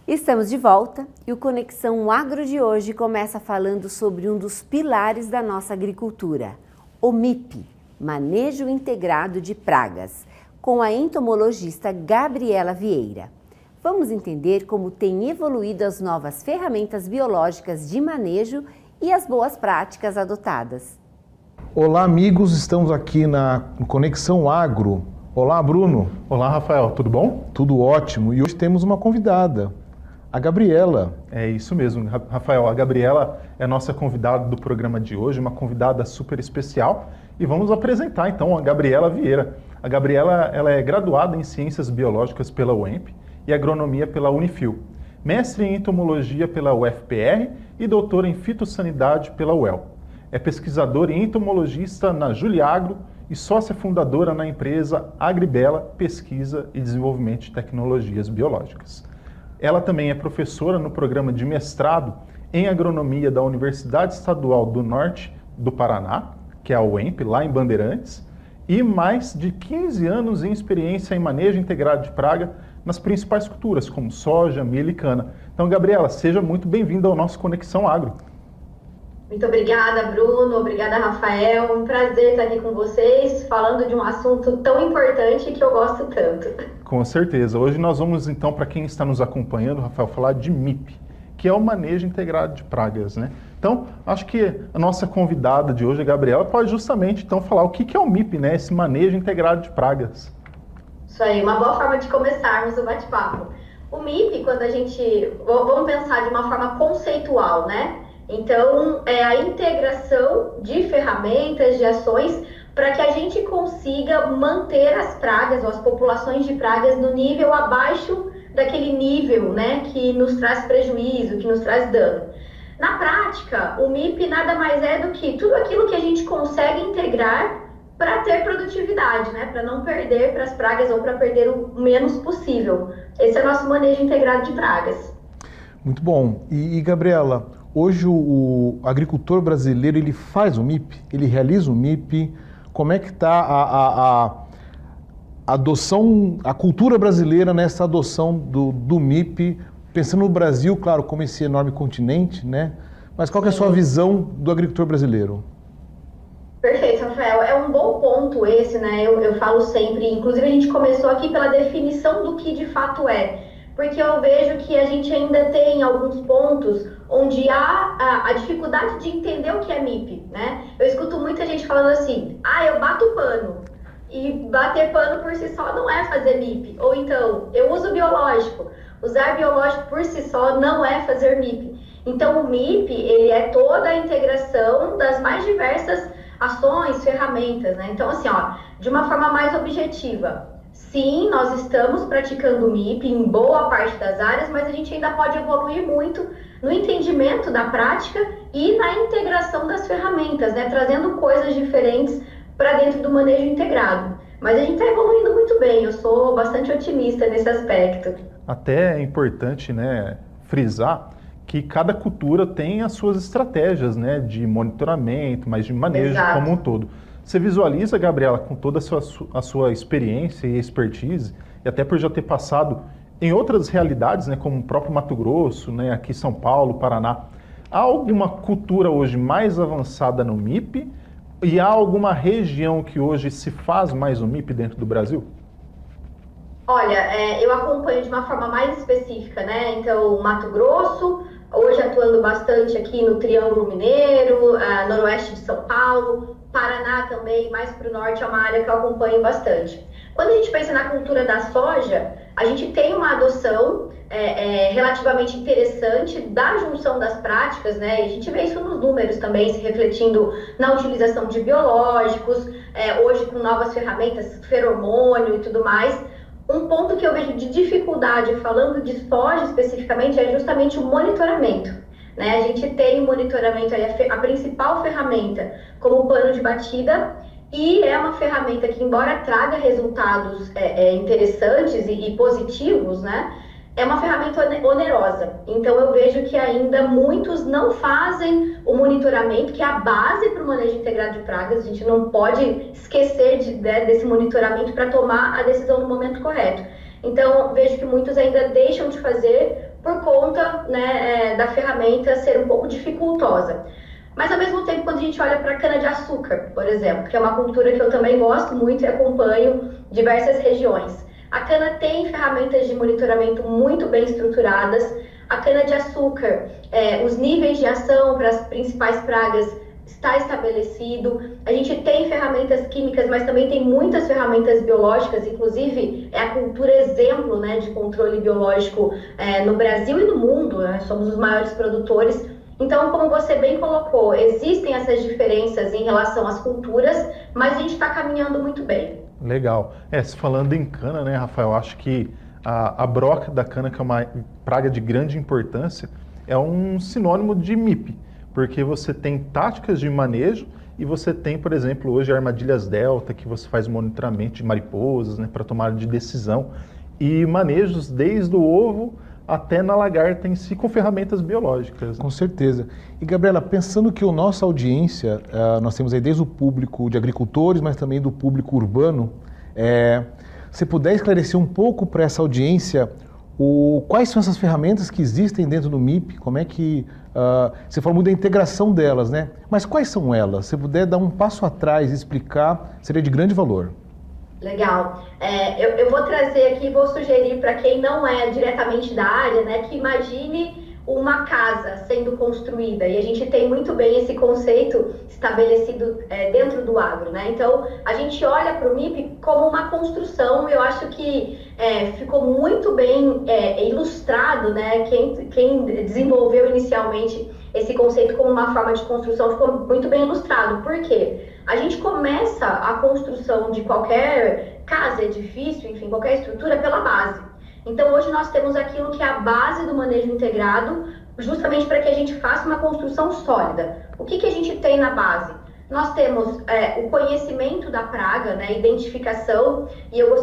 Estamos de volta e o Conexão Agro de hoje começa falando sobre um dos pilares da nossa agricultura, o MIP, Manejo Integrado de Pragas, com a entomologista Gabriela Vieira. Vamos entender como têm evoluído as novas ferramentas biológicas de manejo e as boas práticas adotadas. Olá, amigos, estamos aqui na Conexão Agro. Olá, Bruno. Olá, Rafael, tudo bom? Tudo ótimo. E hoje temos uma convidada, a Gabriela. É isso mesmo, Rafael. A Gabriela é a nossa convidada do programa de hoje, uma convidada super especial. E vamos apresentar, então, a Gabriela Vieira. A Gabriela ela é graduada em Ciências Biológicas pela UEMP e Agronomia pela Unifil, mestre em Entomologia pela UFPR e doutora em Fitossanidade pela UEL. É pesquisadora e entomologista na Juliagro e sócia fundadora na empresa Agribela Pesquisa e Desenvolvimento de Tecnologias Biológicas. Ela também é professora no programa de mestrado em Agronomia da Universidade Estadual do Norte do Paraná, que é a UEMP, lá em Bandeirantes, e mais de 15 anos em experiência em manejo integrado de praga nas principais culturas, como soja, milho e cana. Então, Gabriela, seja muito bem-vinda ao nosso Conexão Agro. Muito obrigada, Bruno. Obrigada, Rafael. Um prazer estar aqui com vocês, falando de um assunto tão importante que eu gosto tanto. Com certeza. Hoje nós vamos, então, para quem está nos acompanhando, Rafael, falar de MIP, que é o Manejo Integrado de Pragas, né? Então, acho que a nossa convidada de hoje, a Gabriela, pode justamente, então, falar o que é o MIP, né? Esse Manejo Integrado de Pragas. Isso aí, uma boa forma de começarmos o bate-papo. O MIP, quando a gente... Vamos pensar de uma forma conceitual, né? Então, é a integração de ferramentas, de ações, para que a gente consiga manter as pragas, ou as populações de pragas, no nível abaixo daquele nível, né, que nos traz prejuízo, que nos traz dano. Na prática, o MIP nada mais é do que tudo aquilo que a gente consegue integrar para ter produtividade, né, para não perder para as pragas ou para perder o menos possível. Esse é o nosso manejo integrado de pragas. Muito bom. E Gabriela, hoje o agricultor brasileiro, ele faz o MIP? Ele realiza o MIP? Como é que está a adoção, a cultura brasileira nessa adoção do MIP? Pensando no Brasil, claro, como esse enorme continente, né? Mas qual que é a sua visão do agricultor brasileiro? Perfeito, Rafael. É um bom ponto esse, né? Eu falo sempre, inclusive a gente começou aqui pela definição do que de fato é, porque eu vejo que a gente ainda tem alguns pontos onde há a dificuldade de entender o que é MIP, né? Eu escuto muita gente falando assim, eu bato pano, e bater pano por si só não é fazer MIP, ou então, eu uso biológico, usar biológico por si só não é fazer MIP. Então o MIP, ele é toda a integração das mais diversas ações, ferramentas, né? Então assim, de uma forma mais objetiva, sim, nós estamos praticando MIP em boa parte das áreas, mas a gente ainda pode evoluir muito no entendimento da prática e na integração das ferramentas, né? Trazendo coisas diferentes para dentro do manejo integrado. Mas a gente está evoluindo muito bem, eu sou bastante otimista nesse aspecto. Até é importante, né, frisar que cada cultura tem as suas estratégias, né, de monitoramento, mas de manejo Exato. Como um todo. Você visualiza, Gabriela, com toda a sua experiência e expertise, e até por já ter passado em outras realidades, né, como o próprio Mato Grosso, né, aqui São Paulo, Paraná, há alguma cultura hoje mais avançada no MIP e há alguma região que hoje se faz mais o MIP dentro do Brasil? Olha, eu acompanho de uma forma mais específica, né? Então, Mato Grosso, hoje atuando bastante aqui no Triângulo Mineiro, noroeste de São Paulo, Paraná também, mais para o norte é uma área que eu acompanho bastante. Quando a gente pensa na cultura da soja, a gente tem uma adoção relativamente interessante da junção das práticas, né? E a gente vê isso nos números também, se refletindo na utilização de biológicos, hoje com novas ferramentas, feromônio e tudo mais. Um ponto que eu vejo de dificuldade, falando de soja especificamente, é justamente o monitoramento, né? A gente tem o monitoramento, a principal ferramenta como pano de batida, e é uma ferramenta que, embora traga resultados interessantes e positivos, né? É uma ferramenta onerosa. Então eu vejo que ainda muitos não fazem o monitoramento, que é a base para o manejo integrado de pragas. A gente não pode esquecer desse monitoramento para tomar a decisão no momento correto. Então vejo que muitos ainda deixam de fazer por conta, né, da ferramenta ser um pouco dificultosa. Mas, ao mesmo tempo, quando a gente olha para a cana-de-açúcar, por exemplo, que é uma cultura que eu também gosto muito e acompanho diversas regiões, a cana tem ferramentas de monitoramento muito bem estruturadas. A cana-de-açúcar, os níveis de ação para as principais pragas está estabelecido. A gente tem ferramentas químicas, mas também tem muitas ferramentas biológicas, inclusive é a cultura exemplo, né, de controle biológico no Brasil e no mundo, né? Somos os maiores produtores. Então, como você bem colocou, existem essas diferenças em relação às culturas, mas a gente está caminhando muito bem. Legal. Se falando em cana, né, Rafael, acho que a broca da cana, que é uma praga de grande importância, é um sinônimo de MIP, porque você tem táticas de manejo e você tem, por exemplo, hoje armadilhas delta, que você faz monitoramento de mariposas, né, para tomada de decisão, e manejos desde o ovo até na lagarta em si, com ferramentas biológicas. Com certeza. E, Gabriela, pensando que a nossa audiência, nós temos aí desde o público de agricultores, mas também do público urbano, se puder esclarecer um pouco para essa audiência quais são essas ferramentas que existem dentro do MIP, como é que... você falou muito da integração delas, né? Mas quais são elas? Se puder dar um passo atrás e explicar, seria de grande valor. Legal. Eu vou trazer aqui, vou sugerir para quem não é diretamente da área, né, que imagine uma casa sendo construída, e a gente tem muito bem esse conceito estabelecido dentro do agro, né? Então, a gente olha para o MIP como uma construção. Eu acho que ficou muito bem ilustrado, né? Quem desenvolveu inicialmente esse conceito como uma forma de construção ficou muito bem ilustrado. Por quê? A gente começa a construção de qualquer casa, edifício, enfim, qualquer estrutura pela base. Então, hoje nós temos aquilo que é a base do manejo integrado, justamente para que a gente faça uma construção sólida. O que a gente tem na base? Nós temos o conhecimento da praga, né, identificação, e eu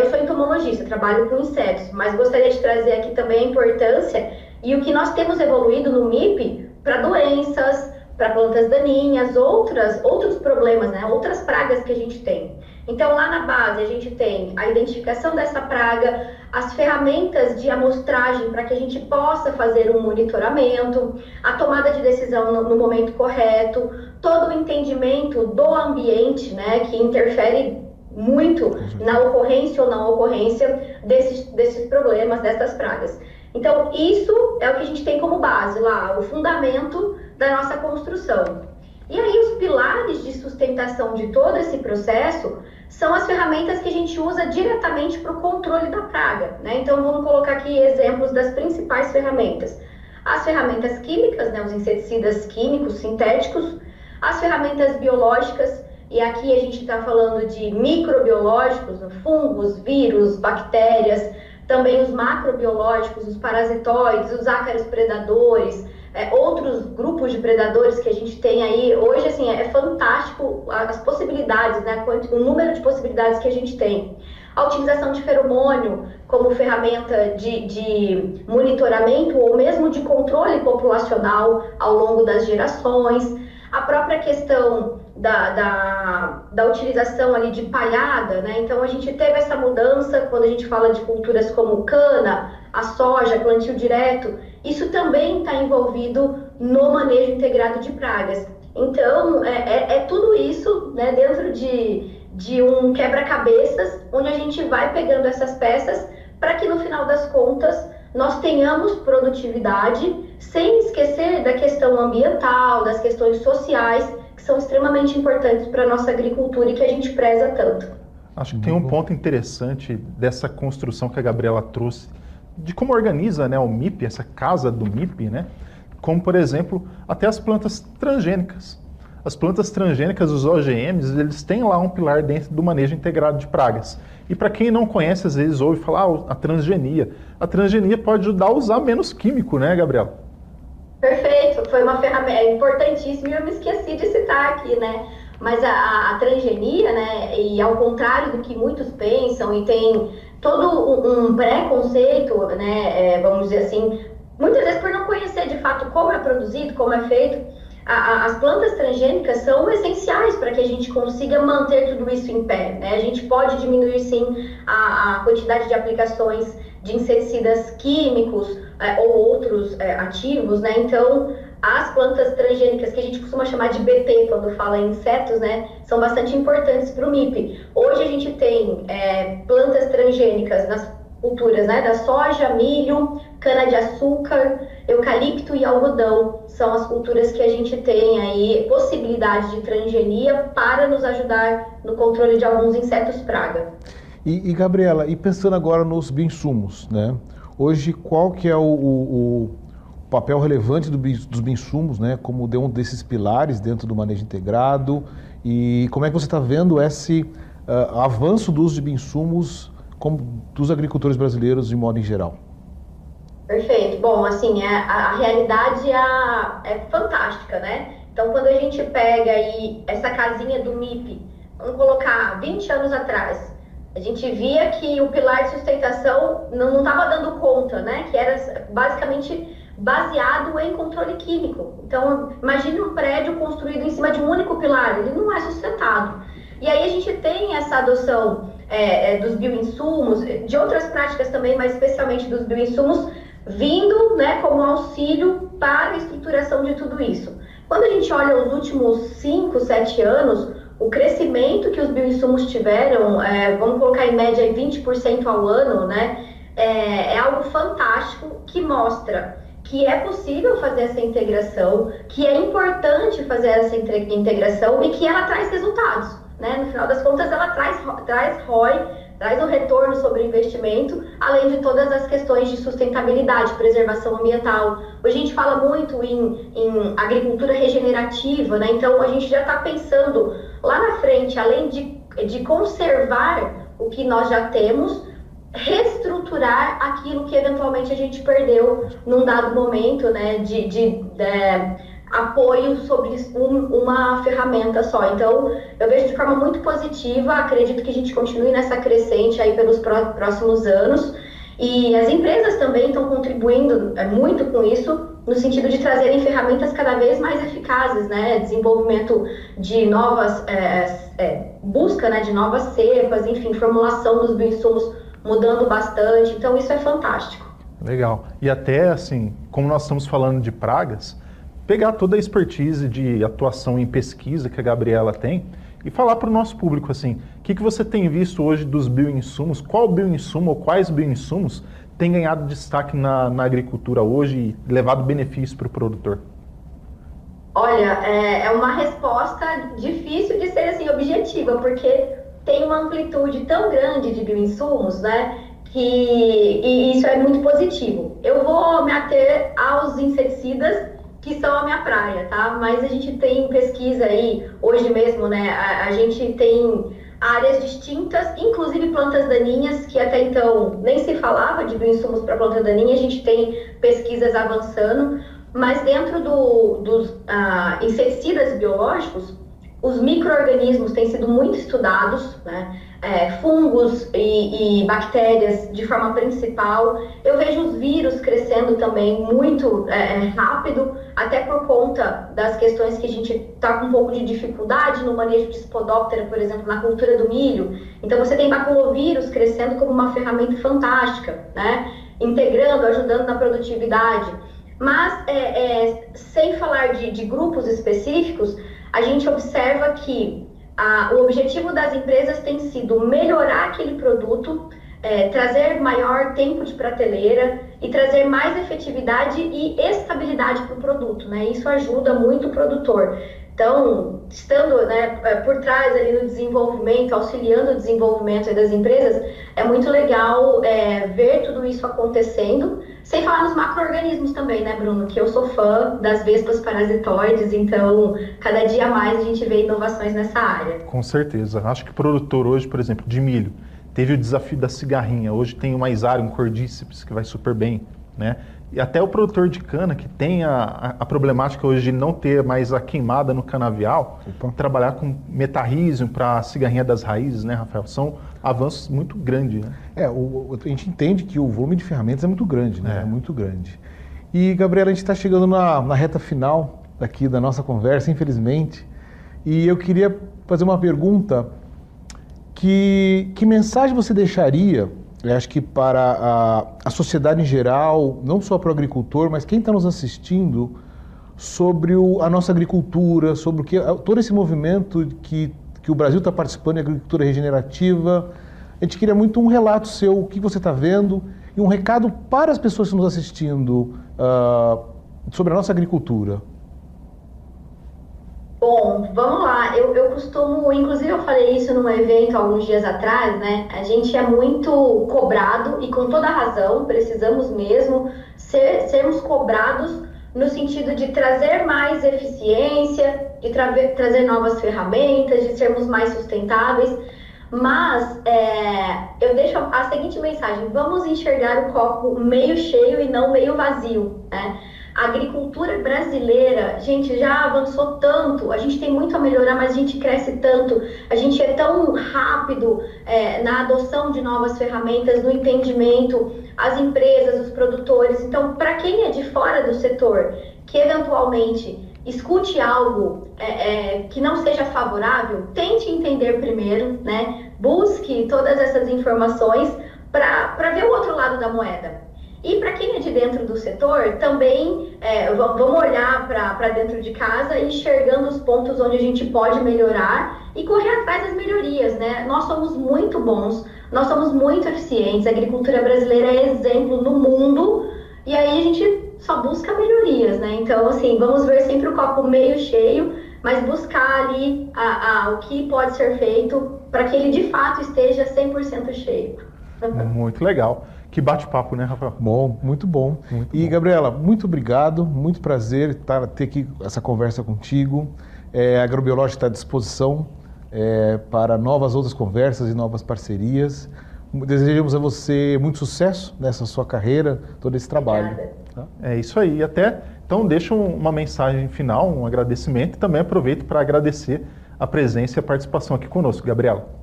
sou entomologista, trabalho com insetos, mas gostaria de trazer aqui também a importância e o que nós temos evoluído no MIP para doenças, para plantas daninhas, outros problemas, né, outras pragas que a gente tem. Então, lá na base, a gente tem a identificação dessa praga, as ferramentas de amostragem para que a gente possa fazer um monitoramento, a tomada de decisão no momento correto, todo o entendimento do ambiente, né, que interfere muito na ocorrência ou não ocorrência desses problemas, dessas pragas. Então, isso é o que a gente tem como base lá, o fundamento da nossa construção. E aí, os pilares de sustentação de todo esse processo são as ferramentas que a gente usa diretamente para o controle da praga, né? Então, vamos colocar aqui exemplos das principais ferramentas. As ferramentas químicas, né? Os inseticidas químicos, sintéticos, as ferramentas biológicas, e aqui a gente está falando de microbiológicos, fungos, vírus, bactérias, também os macrobiológicos, os parasitoides, os ácaros predadores, outros grupos de predadores que a gente tem aí. Hoje, assim, é fantástico as possibilidades, né? O número de possibilidades que a gente tem. A utilização de feromônio como ferramenta de monitoramento ou mesmo de controle populacional ao longo das gerações. A própria questão da utilização ali de palhada, né? Então, a gente teve essa mudança quando a gente fala de culturas como cana, a soja, plantio direto. Isso também está envolvido no manejo integrado de pragas. Então, tudo isso, né, dentro de um quebra-cabeças, onde a gente vai pegando essas peças para que, no final das contas, nós tenhamos produtividade, sem esquecer da questão ambiental, das questões sociais, que são extremamente importantes para a nossa agricultura e que a gente preza tanto. Acho que tem um ponto interessante dessa construção que a Gabriela trouxe, de como organiza, né, o MIP, essa casa do MIP, né? Como, por exemplo, até as plantas transgênicas. As plantas transgênicas, os OGMs, eles têm lá um pilar dentro do manejo integrado de pragas. E para quem não conhece, às vezes ouve falar a transgenia. A transgenia pode ajudar a usar menos químico, né, Gabriela? Perfeito, foi uma ferramenta importantíssima e eu me esqueci de citar aqui, né? Mas a transgenia, né, e ao contrário do que muitos pensam e tem todo um preconceito, né, vamos dizer assim, muitas vezes por não conhecer de fato como é produzido, como é feito, as plantas transgênicas são essenciais para que a gente consiga manter tudo isso em pé, né? A gente pode diminuir sim a quantidade de aplicações de inseticidas químicos ou outros ativos, né? Então, as plantas transgênicas, que a gente costuma chamar de BT quando fala em insetos, né, são bastante importantes para o MIP. Hoje a gente tem plantas transgênicas nas culturas, né, da soja, milho, cana-de-açúcar, eucalipto e algodão. São as culturas que a gente tem aí possibilidade de transgenia para nos ajudar no controle de alguns insetos praga. E Gabriela, e pensando agora nos bioinsumos, né? Hoje, qual que é o papel relevante dos bioinsumos, né? Como de um desses pilares dentro do manejo integrado, e como é que você está vendo esse avanço do uso de bioinsumos dos agricultores brasileiros de modo em geral? Perfeito. Bom, assim, a realidade é fantástica, né? Então, quando a gente pega aí essa casinha do MIP, vamos colocar 20 anos atrás, a gente via que o pilar de sustentação não estava dando conta, né? Que era basicamente baseado em controle químico. Então, imagine um prédio construído em cima de um único pilar, ele não é sustentado. E aí a gente tem essa adoção dos bioinsumos, de outras práticas também, mas especialmente dos bioinsumos, vindo, né, como auxílio para a estruturação de tudo isso. Quando a gente olha os últimos 5, 7 anos, o crescimento que os bioinsumos tiveram, vamos colocar em média 20% ao ano, né, é algo fantástico que mostra que é possível fazer essa integração, que é importante fazer essa integração e que ela traz resultados, né? No final das contas, ela traz ROI, traz um retorno sobre o investimento, além de todas as questões de sustentabilidade, preservação ambiental. Hoje a gente fala muito em agricultura regenerativa, né? Então a gente já está pensando lá na frente, além de conservar o que nós já temos, reestruturar aquilo que eventualmente a gente perdeu num dado momento, né, de apoio sobre uma ferramenta só. Então, eu vejo de forma muito positiva, acredito que a gente continue nessa crescente aí pelos próximos anos, e as empresas também estão contribuindo muito com isso, no sentido de trazerem ferramentas cada vez mais eficazes, né, desenvolvimento de novas, busca, né, de novas cepas, enfim, formulação dos bioinsumos mudando bastante, então isso é fantástico. Legal. E até assim, como nós estamos falando de pragas, pegar toda a expertise de atuação em pesquisa que a Gabriela tem e falar para o nosso público assim, o que você tem visto hoje dos bioinsumos, qual bioinsumo ou quais bioinsumos tem ganhado destaque na agricultura hoje e levado benefício para o produtor? Olha, é uma resposta difícil de ser assim, objetiva, porque tem uma amplitude tão grande de bioinsumos, né, e isso é muito positivo. Eu vou me ater aos inseticidas, que são a minha praia, tá? Mas a gente tem pesquisa aí, hoje mesmo, né, a gente tem áreas distintas, inclusive plantas daninhas, que até então nem se falava de bioinsumos para planta daninha, a gente tem pesquisas avançando, mas dentro dos inseticidas biológicos, os micro-organismos têm sido muito estudados, né? Fungos e bactérias de forma principal. Eu vejo os vírus crescendo também muito rápido, até por conta das questões que a gente está com um pouco de dificuldade no manejo de Spodoptera, por exemplo, na cultura do milho. Então você tem baculovírus crescendo como uma ferramenta fantástica, né? Integrando, ajudando na produtividade. Mas, sem falar de grupos específicos, a gente observa que o objetivo das empresas tem sido melhorar aquele produto, trazer maior tempo de prateleira e trazer mais efetividade e estabilidade para o produto, né? Isso ajuda muito o produtor. Então, estando, né, por trás ali no desenvolvimento, auxiliando o desenvolvimento das empresas, é muito legal ver tudo isso acontecendo, sem falar nos macro-organismos também, né, Bruno? Que eu sou fã das vespas parasitoides, então cada dia mais a gente vê inovações nessa área. Com certeza. Acho que o produtor hoje, por exemplo, de milho, teve o desafio da cigarrinha, hoje tem o Maizari, um cordíceps, que vai super bem, né? E até o produtor de cana, que tem a problemática hoje de não ter mais a queimada no canavial, trabalhar com metarrísio para a cigarrinha das raízes, né, Rafael? São avanços muito grandes, né? A gente entende que o volume de ferramentas é muito grande, né? É muito grande. E, Gabriela, a gente está chegando na reta final aqui da nossa conversa, infelizmente, e eu queria fazer uma pergunta: que mensagem você deixaria eu acho que para a sociedade em geral, não só para o agricultor, mas quem está nos assistindo, sobre a nossa agricultura, sobre todo esse movimento que o Brasil está participando de agricultura regenerativa. A gente queria muito um relato seu, o que você está vendo, e um recado para as pessoas que estão nos assistindo sobre a nossa agricultura. Bom, vamos lá. Eu costumo, inclusive eu falei isso num evento alguns dias atrás, né? A gente é muito cobrado e com toda razão, precisamos mesmo sermos cobrados no sentido de trazer mais eficiência, de trazer novas ferramentas, de sermos mais sustentáveis. Mas eu deixo a seguinte mensagem: vamos enxergar o copo meio cheio e não meio vazio, né? A agricultura brasileira, gente, já avançou tanto, a gente tem muito a melhorar, mas a gente cresce tanto, a gente é tão rápido na adoção de novas ferramentas, no entendimento, as empresas, os produtores. Então, para quem é de fora do setor, que eventualmente escute algo que não seja favorável, tente entender primeiro, né? Busque todas essas informações para ver o outro lado da moeda. E para quem é de dentro do setor, também vamos olhar para dentro de casa, enxergando os pontos onde a gente pode melhorar e correr atrás das melhorias, né? Nós somos muito bons, nós somos muito eficientes, a agricultura brasileira é exemplo no mundo, e aí a gente só busca melhorias, né? Então, assim, vamos ver sempre o copo meio cheio, mas buscar ali o que pode ser feito para que ele de fato esteja 100% cheio. Muito legal. Que bate-papo, né, Rafael? Bom, muito bom. E, Gabriela, muito obrigado, muito prazer ter aqui essa conversa contigo. A Agrobiológica está à disposição para outras conversas e novas parcerias. Desejamos a você muito sucesso nessa sua carreira, todo esse trabalho. Tá? É isso aí. Então, deixo uma mensagem final, um agradecimento, e também aproveito para agradecer a presença e a participação aqui conosco, Gabriela.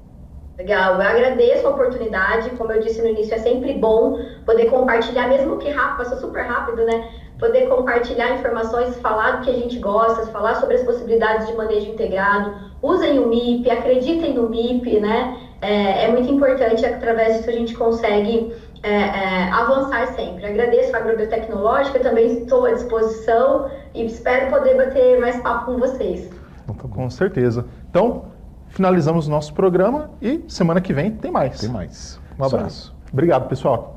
Legal, eu agradeço a oportunidade, como eu disse no início, é sempre bom poder compartilhar, mesmo que rápido, passou super rápido, né? Poder compartilhar informações, falar do que a gente gosta, falar sobre as possibilidades de manejo integrado. Usem o MIP, acreditem no MIP, né? É muito importante, através disso a gente consegue avançar sempre. Agradeço a Agrobiotecnológica, também estou à disposição e espero poder bater mais papo com vocês. Com certeza. Então, finalizamos o nosso programa e semana que vem tem mais. Tem mais. Um abraço. Obrigado, pessoal.